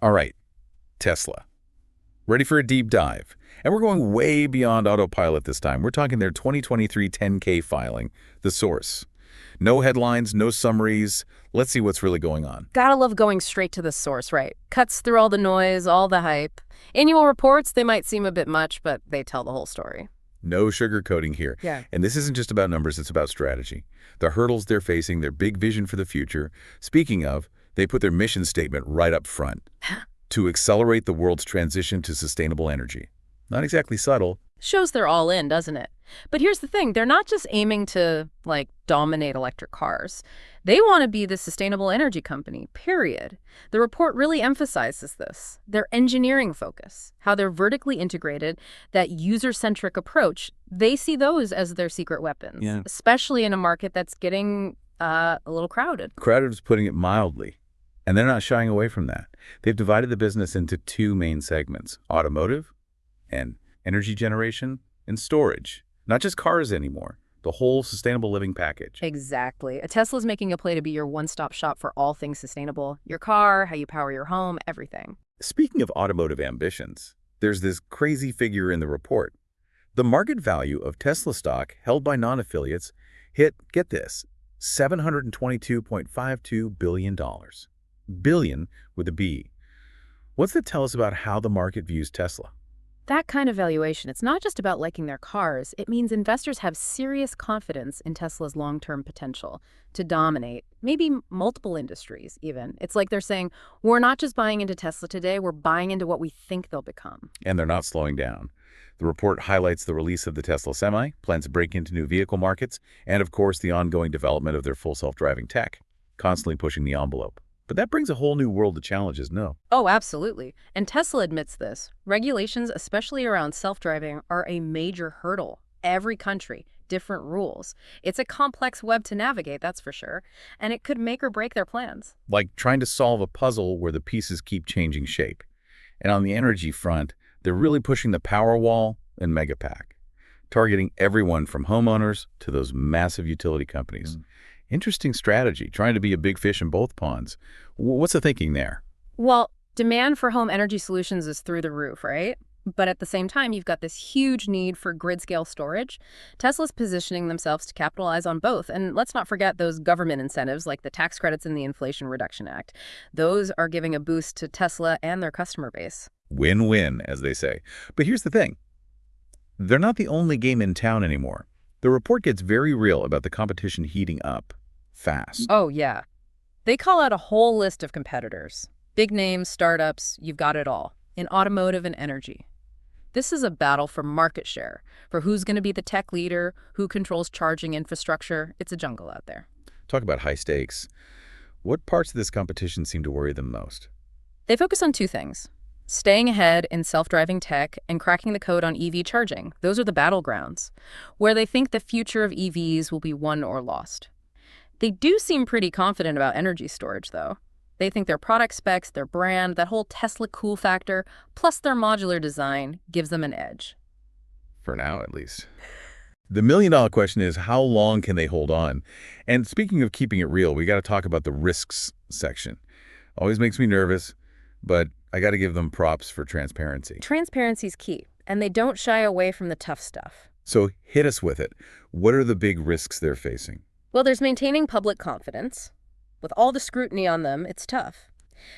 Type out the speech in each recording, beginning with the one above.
All right, Tesla. Ready for a deep dive. And we're going way beyond autopilot this time. We're talking their 2023 10K filing, the source. No headlines, no summaries. Let's see what's really going on. Gotta love going straight to the source, right? Cuts through all the noise, all the hype. Annual reports, they might seem a bit much, but they tell the whole story. No sugarcoating here. Yeah. And this isn't just about numbers, it's about strategy. The hurdles they're facing, their big vision for the future. Speaking of, they put their mission statement right up front. To accelerate the world's transition to sustainable energy. Not exactly subtle. Shows they're all in, doesn't it? But here's the thing, they're not just aiming to, dominate electric cars. They want to be the sustainable energy company, period. The report really emphasizes this. Their engineering focus, how they're vertically integrated, that user-centric approach, they see those as their secret weapons, especially in a market that's getting a little crowded. Crowded is putting it mildly. And they're not shying away from that. They've divided the business into two main segments, automotive and energy generation and storage. Not just cars anymore, the whole sustainable living package. Exactly. Tesla's making a play to be your one-stop shop for all things sustainable. Your car, how you power your home, everything. Speaking of automotive ambitions, there's this crazy figure in the report. The market value of Tesla stock held by non-affiliates hit, get this, $722.52 billion. Billion with a B. What's that tell us about how the market views Tesla? That kind of valuation, it's not just about liking their cars. It means investors have serious confidence in Tesla's long-term potential to dominate, maybe multiple industries even. It's like they're saying, we're not just buying into Tesla today, we're buying into what we think they'll become. And they're not slowing down. The report highlights the release of the Tesla Semi, plans to break into new vehicle markets, and of course the ongoing development of their full self-driving tech, constantly pushing the envelope. But that brings a whole new world of challenges, no? Oh, absolutely. And Tesla admits this. Regulations, especially around self-driving, are a major hurdle. Every country, different rules. It's a complex web to navigate, that's for sure. And it could make or break their plans. Like trying to solve a puzzle where the pieces keep changing shape. And on the energy front, they're really pushing the Powerwall and Megapack, targeting everyone from homeowners to those massive utility companies. Interesting strategy, trying to be a big fish in both ponds. What's the thinking there? Well, demand for home energy solutions is through the roof, right? But at the same time, you've got this huge need for grid-scale storage. Tesla's positioning themselves to capitalize on both. And let's not forget those government incentives like the tax credits in the Inflation Reduction Act. Those are giving a boost to Tesla and their customer base. Win-win, as they say. But here's the thing. They're not the only game in town anymore. The report gets very real about the competition heating up fast. Oh, yeah. They call out a whole list of competitors. Big names, startups, you've got it all. In automotive and energy. This is a battle for market share, for who's going to be the tech leader, who controls charging infrastructure. It's a jungle out there. Talk about high stakes. What parts of this competition seem to worry them most? They focus on two things. Staying ahead in self-driving tech and cracking the code on EV charging. Those are the battlegrounds, where they think the future of EVs will be won or lost. They do seem pretty confident about energy storage, though. They think their product specs, their brand, that whole Tesla cool factor, plus their modular design gives them an edge. For now, at least. The million-dollar question is, how long can they hold on? And speaking of keeping it real, we got to talk about the risks section. Always makes me nervous, but I got to give them props for transparency. Transparency's key, and they don't shy away from the tough stuff. So hit us with it. What are the big risks they're facing? Well, there's maintaining public confidence. With all the scrutiny on them, it's tough.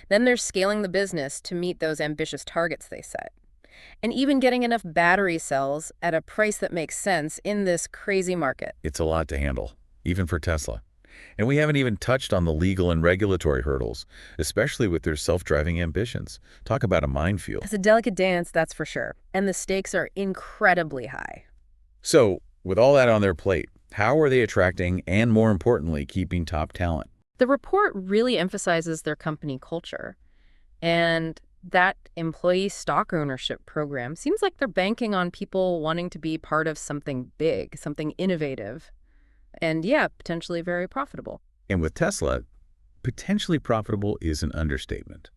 Then there's scaling the business to meet those ambitious targets they set. And even getting enough battery cells at a price that makes sense in this crazy market. It's a lot to handle, even for Tesla. And we haven't even touched on the legal and regulatory hurdles, especially with their self-driving ambitions. Talk about a minefield. It's a delicate dance, that's for sure. And the stakes are incredibly high. So, with all that on their plate, how are they attracting and, more importantly, keeping top talent? The report really emphasizes their company culture. And that employee stock ownership program seems like they're banking on people wanting to be part of something big, something innovative, and yeah, potentially very profitable. And with Tesla, potentially profitable is an understatement.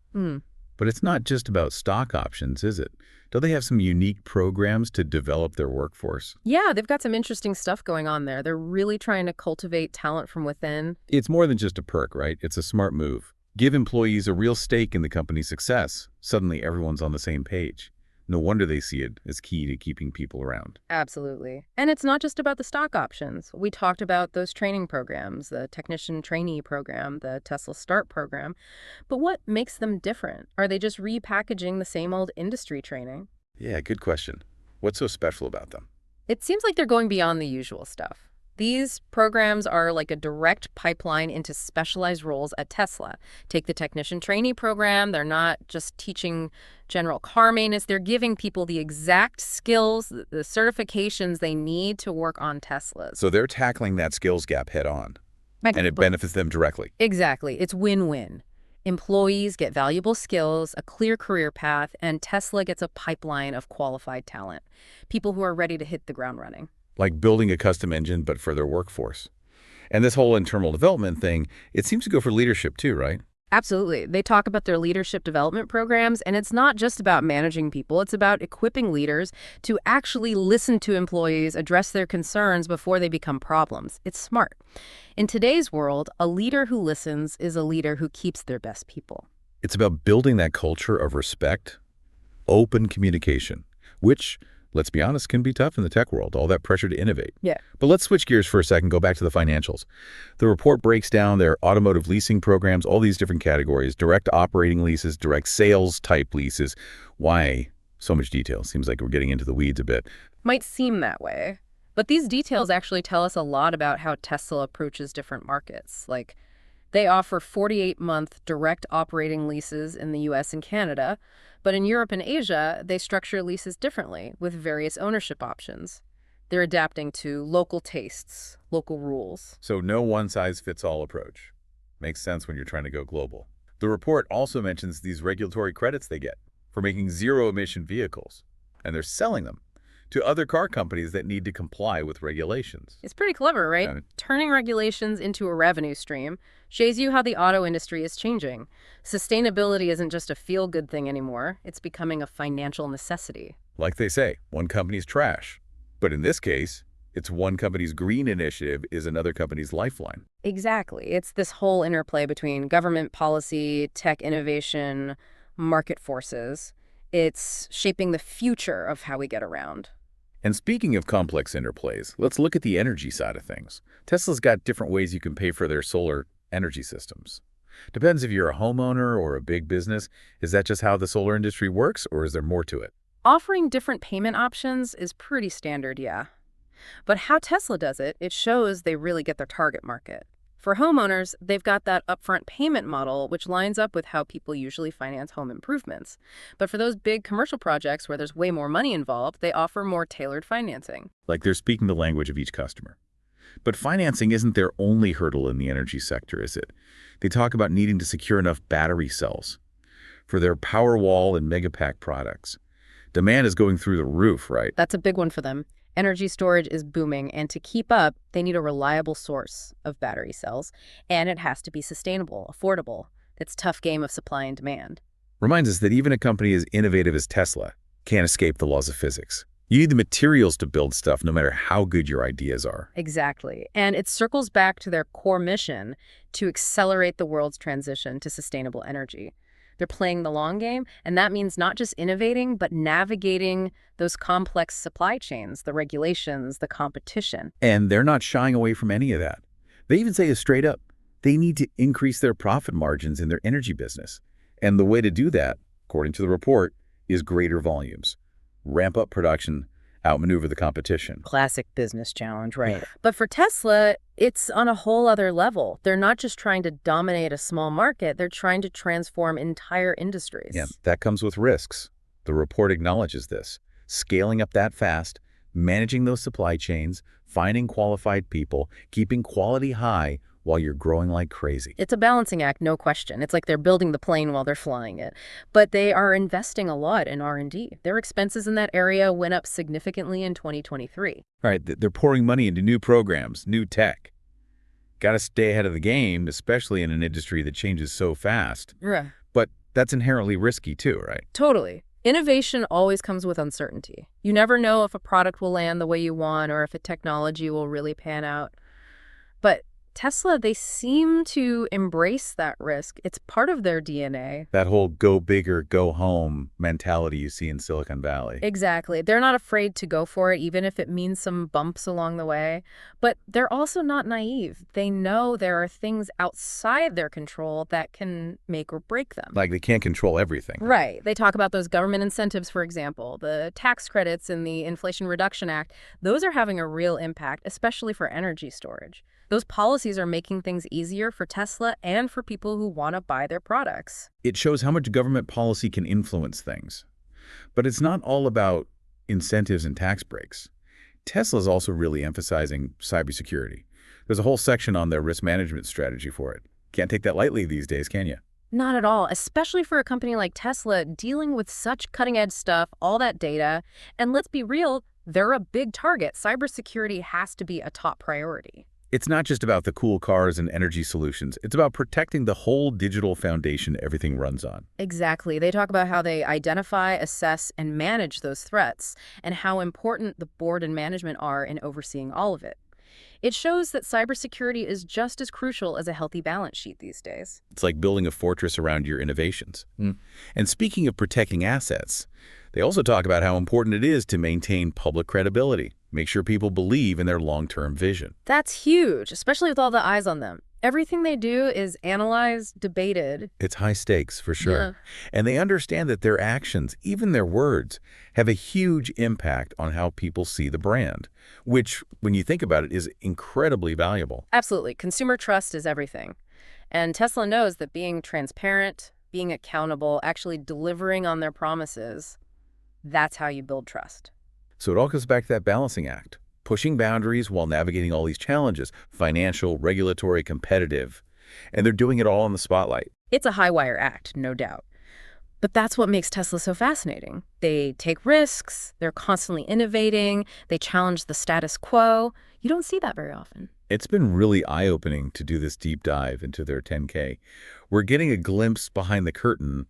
But it's not just about stock options, is it? Don't they have some unique programs to develop their workforce? Yeah, they've got some interesting stuff going on there. They're really trying to cultivate talent from within. It's more than just a perk, right? It's a smart move. Give employees a real stake in the company's success. Suddenly, everyone's on the same page. No wonder they see it as key to keeping people around. Absolutely. And it's not just about the stock options. We talked about those training programs, the technician trainee program, the Tesla Start program. But what makes them different? Are they just repackaging the same old industry training? Yeah, good question. What's so special about them? It seems like they're going beyond the usual stuff. These programs are like a direct pipeline into specialized roles at Tesla. Take the technician trainee program. They're not just teaching general car maintenance. They're giving people the exact skills, the certifications they need to work on Teslas. So they're tackling that skills gap head on, Right. and it benefits them directly. Exactly. It's win-win. Employees get valuable skills, a clear career path, and Tesla gets a pipeline of qualified talent. People who are ready to hit the ground running. Like building a custom engine, but for their workforce. And this whole internal development thing, it seems to go for leadership too, right? Absolutely. They talk about their leadership development programs, and it's not just about managing people. It's about equipping leaders to actually listen to employees, address their concerns before they become problems. It's smart. In today's world, a leader who listens is a leader who keeps their best people. It's about building that culture of respect, open communication, which, let's be honest, can be tough in the tech world, all that pressure to innovate. Yeah. But let's switch gears for a second, go back to the financials. The report breaks down their automotive leasing programs, all these different categories, direct operating leases, direct sales type leases. Why so much detail? Seems like we're getting into the weeds a bit. Might seem that way. But these details actually tell us a lot about how Tesla approaches different markets. Like, they offer 48-month direct operating leases in the US and Canada, but in Europe and Asia, they structure leases differently with various ownership options. They're adapting to local tastes, local rules. So no one-size-fits-all approach. Makes sense when you're trying to go global. The report also mentions these regulatory credits they get for making zero-emission vehicles, and they're selling them to other car companies that need to comply with regulations. It's pretty clever, right? Yeah. Turning regulations into a revenue stream shows you how the auto industry is changing. Sustainability isn't just a feel-good thing anymore. It's becoming a financial necessity. Like they say, one company's trash. But in this case, it's one company's green initiative is another company's lifeline. Exactly. It's this whole interplay between government policy, tech innovation, market forces. It's shaping the future of how we get around. And speaking of complex interplays, let's look at the energy side of things. Tesla's got different ways you can pay for their solar energy systems. Depends if you're a homeowner or a big business. Is that just how the solar industry works, or is there more to it? Offering different payment options is pretty standard, yeah. But how Tesla does it, it shows they really get their target market. For homeowners, they've got that upfront payment model, which lines up with how people usually finance home improvements. But for those big commercial projects where there's way more money involved, they offer more tailored financing. Like they're speaking the language of each customer. But financing isn't their only hurdle in the energy sector, is it? They talk about needing to secure enough battery cells for their Powerwall and Megapack products. Demand is going through the roof, right? That's a big one for them. Energy storage is booming, and to keep up, they need a reliable source of battery cells, and it has to be sustainable, affordable. It's a tough game of supply and demand. Reminds us that even a company as innovative as Tesla can't escape the laws of physics. You need the materials to build stuff no matter how good your ideas are. Exactly. And it circles back to their core mission to accelerate the world's transition to sustainable energy. They're playing the long game, and that means not just innovating, but navigating those complex supply chains, the regulations, the competition. And they're not shying away from any of that. They even say it straight up. They need to increase their profit margins in their energy business. And the way to do that, according to the report, is greater volumes. Ramp up production, outmaneuver the competition. Classic business challenge, right? But for Tesla, it's on a whole other level. They're not just trying to dominate a small market, they're trying to transform entire industries. Yeah, that comes with risks. The report acknowledges this. Scaling up that fast, managing those supply chains, finding qualified people, keeping quality high while you're growing like crazy. It's a balancing act, no question. It's like they're building the plane while they're flying it. But they are investing a lot in R&D. Their expenses in that area went up significantly in 2023. All right, they're pouring money into new programs, new tech. Got to stay ahead of the game, especially in an industry that changes so fast. Yeah. But that's inherently risky too, right? Totally. Innovation always comes with uncertainty. You never know if a product will land the way you want or if a technology will really pan out. But Tesla, they seem to embrace that risk. It's part of their DNA. That whole go big or go home mentality you see in Silicon Valley. Exactly. They're not afraid to go for it, even if it means some bumps along the way. But they're also not naive. They know there are things outside their control that can make or break them. Like they can't control everything. Right. They talk about those government incentives, for example, the tax credits in the Inflation Reduction Act. Those are having a real impact, especially for energy storage. Those policies are making things easier for Tesla and for people who want to buy their products. It shows how much government policy can influence things. But it's not all about incentives and tax breaks. Tesla's also really emphasizing cybersecurity. There's a whole section on their risk management strategy for it. Can't take that lightly these days, can you? Not at all, especially for a company like Tesla dealing with such cutting-edge stuff, all that data. And let's be real, they're a big target. Cybersecurity has to be a top priority. It's not just about the cool cars and energy solutions. It's about protecting the whole digital foundation everything runs on. Exactly. They talk about how they identify, assess, and manage those threats, and how important the board and management are in overseeing all of it. It shows that cybersecurity is just as crucial as a healthy balance sheet these days. It's like building a fortress around your innovations. And speaking of protecting assets, they also talk about how important it is to maintain public credibility, make sure people believe in their long-term vision. That's huge, especially with all the eyes on them. Everything they do is analyzed, debated. It's high stakes, for sure. Yeah. And they understand that their actions, even their words, have a huge impact on how people see the brand, which, when you think about it, is incredibly valuable. Absolutely. Consumer trust is everything. And Tesla knows that being transparent, being accountable, actually delivering on their promises, that's how you build trust. So it all comes back to that balancing act, pushing boundaries while navigating all these challenges, financial, regulatory, competitive. And they're doing it all in the spotlight. It's a high-wire act, no doubt. But that's what makes Tesla so fascinating. They take risks, they're constantly innovating, they challenge the status quo. You don't see that very often. It's been really eye-opening to do this deep dive into their 10K. We're getting a glimpse behind the curtain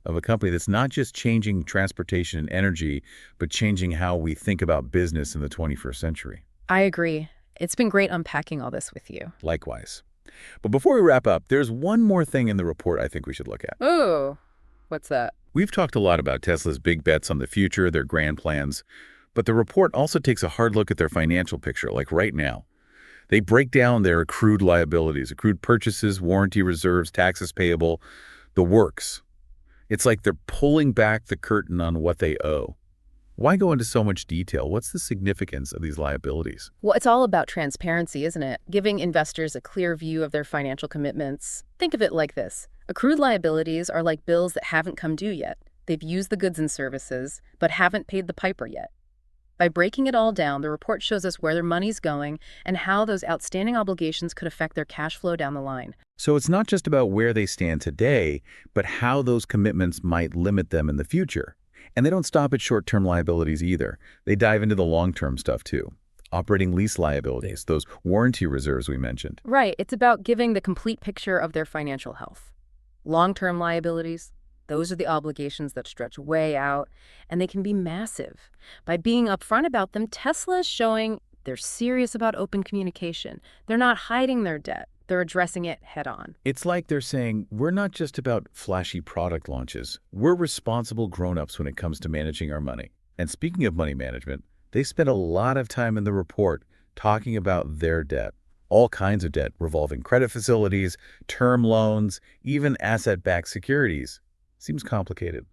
of a company that's not just changing transportation and energy, but changing how we think about business in the 21st century. I agree. It's been great unpacking all this with you. Likewise. But before we wrap up, there's one more thing in the report I think we should look at. Oh, what's that? We've talked a lot about Tesla's big bets on the future, their grand plans, but the report also takes a hard look at their financial picture, like right now. They break down their accrued liabilities, accrued purchases, warranty reserves, taxes payable, the works. It's like they're pulling back the curtain on what they owe. Why go into so much detail? What's the significance of these liabilities? Well, it's all about transparency, isn't it? Giving investors a clear view of their financial commitments. Think of it like this. Accrued liabilities are like bills that haven't come due yet. They've used the goods and services, but haven't paid the piper yet. By breaking it all down, the report shows us where their money's going and how those outstanding obligations could affect their cash flow down the line. So it's not just about where they stand today, but how those commitments might limit them in the future. And they don't stop at short-term liabilities either. They dive into the long-term stuff too. Operating lease liabilities, those warranty reserves we mentioned. Right. It's about giving the complete picture of their financial health. Long-term liabilities, those are the obligations that stretch way out, and they can be massive. By being upfront about them, Tesla is showing they're serious about open communication. They're not hiding their debt. They're addressing it head on. It's like they're saying, we're not just about flashy product launches. We're responsible grown-ups when it comes to managing our money. And speaking of money management, they spent a lot of time in the report talking about their debt. All kinds of debt, revolving credit facilities, term loans, even asset-backed securities. Seems complicated.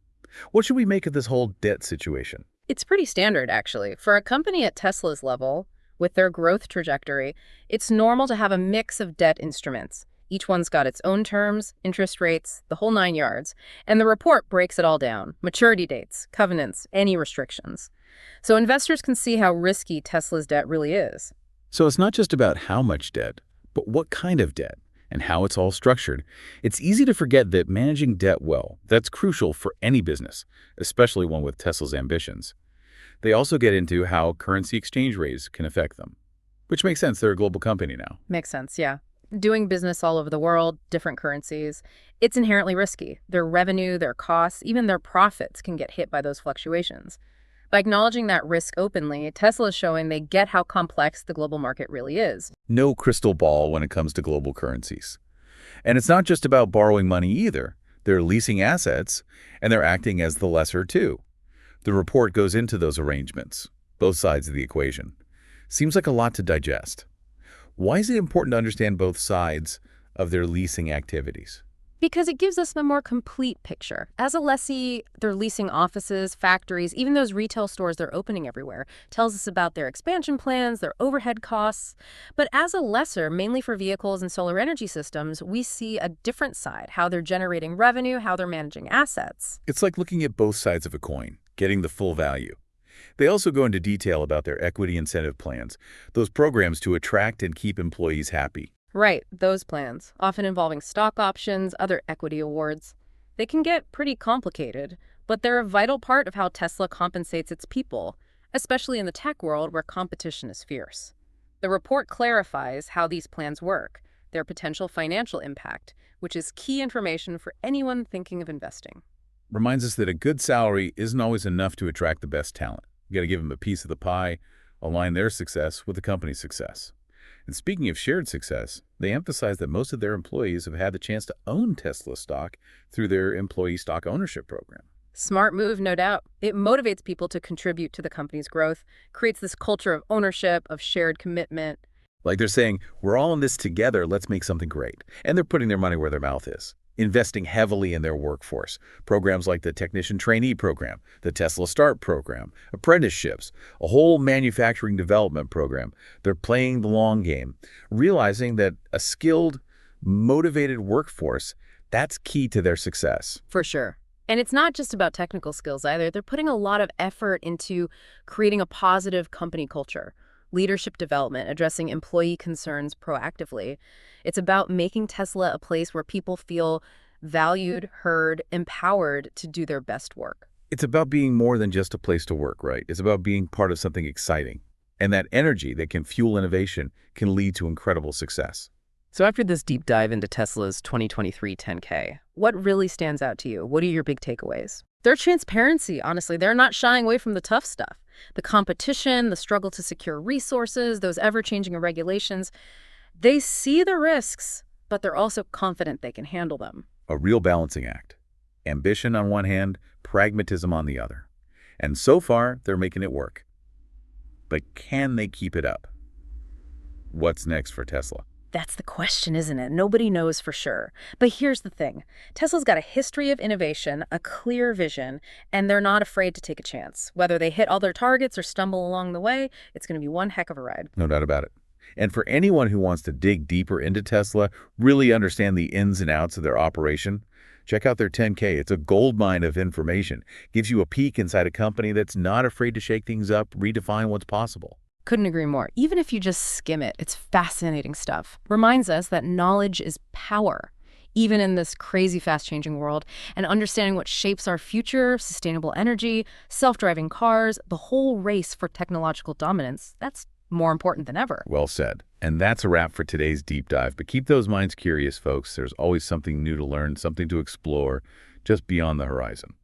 What should we make of this whole debt situation? It's pretty standard, actually. For a company at Tesla's level, with their growth trajectory, it's normal to have a mix of debt instruments. Each one's got its own terms, interest rates, the whole 9 yards. And the report breaks it all down. Maturity dates, covenants, any restrictions. So investors can see how risky Tesla's debt really is. So it's not just about how much debt, but what kind of debt and how it's all structured. It's easy to forget that managing debt well, that's crucial for any business, especially one with Tesla's ambitions. They also get into how currency exchange rates can affect them, which makes sense. They're a global company now. Makes sense, yeah. Doing business all over the world, different currencies, it's inherently risky. Their revenue, their costs, even their profits can get hit by those fluctuations. By acknowledging that risk openly, Tesla is showing they get how complex the global market really is. No crystal ball when it comes to global currencies. And it's not just about borrowing money either. They're leasing assets, and they're acting as the lessor too. The report goes into those arrangements, both sides of the equation. Seems like a lot to digest. Why is it important to understand both sides of their leasing activities? Because it gives us a more complete picture. As a lessee, they're leasing offices, factories, even those retail stores they're opening everywhere. Tells us about their expansion plans, their overhead costs. But as a lessor, mainly for vehicles and solar energy systems, we see a different side, how they're generating revenue, how they're managing assets. It's like looking at both sides of a coin, getting the full value. They also go into detail about their equity incentive plans, those programs to attract and keep employees happy. Right, those plans, often involving stock options, other equity awards. They can get pretty complicated, but they're a vital part of how Tesla compensates its people, especially in the tech world where competition is fierce. The report clarifies how these plans work, their potential financial impact, which is key information for anyone thinking of investing. Reminds us that a good salary isn't always enough to attract the best talent. You got to give them a piece of the pie, align their success with the company's success. And speaking of shared success, they emphasize that most of their employees have had the chance to own Tesla stock through their employee stock ownership program. Smart move, no doubt. It motivates people to contribute to the company's growth, creates this culture of ownership, of shared commitment. Like they're saying, we're all in this together, let's make something great. And they're putting their money where their mouth is, investing heavily in their workforce. Programs like the Technician Trainee Program, the Tesla Start Program, apprenticeships, a whole manufacturing development program. They're playing the long game, realizing that a skilled, motivated workforce, that's key to their success. For sure. And it's not just about technical skills either. They're putting a lot of effort into creating a positive company culture, leadership development, addressing employee concerns proactively. It's about making Tesla a place where people feel valued, heard, empowered to do their best work. It's about being more than just a place to work, right? It's about being part of something exciting. And that energy that can fuel innovation can lead to incredible success. So after this deep dive into Tesla's 2023 10K, what really stands out to you? What are your big takeaways? Their transparency, honestly. They're not shying away from the tough stuff. The competition, the struggle to secure resources, those ever-changing regulations. They see the risks, but they're also confident they can handle them. A real balancing act. Ambition on one hand, pragmatism on the other. And so far, they're making it work. But can they keep it up? What's next for Tesla? That's the question, isn't it? Nobody knows for sure. But here's the thing. Tesla's got a history of innovation, a clear vision, and they're not afraid to take a chance. Whether they hit all their targets or stumble along the way, it's going to be one heck of a ride. No doubt about it. And for anyone who wants to dig deeper into Tesla, really understand the ins and outs of their operation, check out their 10K. It's a goldmine of information. Gives you a peek inside a company that's not afraid to shake things up, redefine what's possible. Couldn't agree more. Even if you just skim it, it's fascinating stuff. Reminds us that knowledge is power, even in this crazy fast-changing world. And understanding what shapes our future, sustainable energy, self-driving cars, the whole race for technological dominance, that's more important than ever. Well said. And that's a wrap for today's deep dive. But keep those minds curious, folks. There's always something new to learn, something to explore just beyond the horizon.